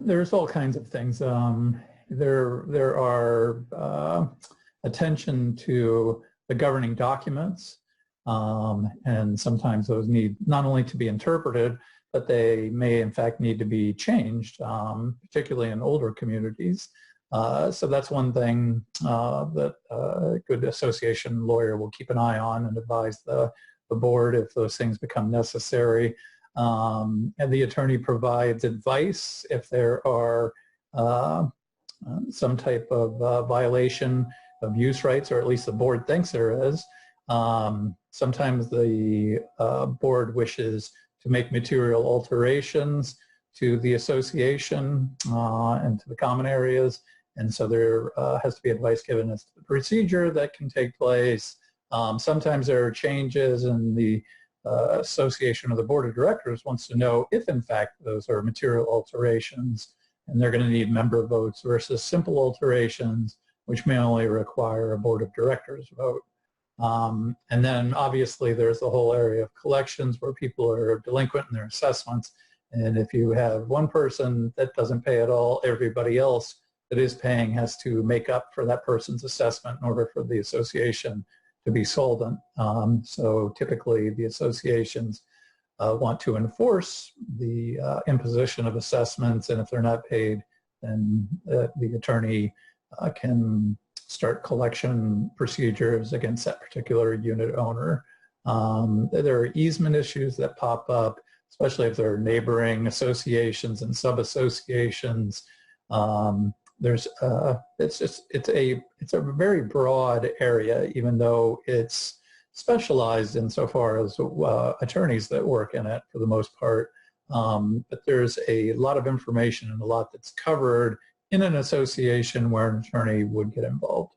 there's all kinds of things. There are attention to the governing documents, and sometimes those need not only to be interpreted, but they may in fact need to be changed, particularly in older communities. So that's one thing that a good association lawyer will keep an eye on and advise the board if those things become necessary. And the attorney provides advice if there are some type of violation of use rights, or at least the board thinks there is. Sometimes the board wishes to make material alterations to the association and to the common areas, and so there has to be advice given as to the procedure that can take place. Sometimes there are changes, and the association or the board of directors wants to know if in fact those are material alterations, and they're going to need member votes versus simple alterations, which may only require a board of directors vote. And then obviously there's the whole area of collections where people are delinquent in their assessments. And if you have one person that doesn't pay at all, everybody else that is paying has to make up for that person's assessment in order for the association to be solvent. So typically the associations want to enforce the imposition of assessments, and if they're not paid, then the attorney can start collection procedures against that particular unit owner. There are easement issues that pop up, especially if there are neighboring associations and sub-associations. It's a very broad area, even though it's specialized insofar as attorneys that work in it for the most part. But there's a lot of information and a lot that's covered in an association where an attorney would get involved.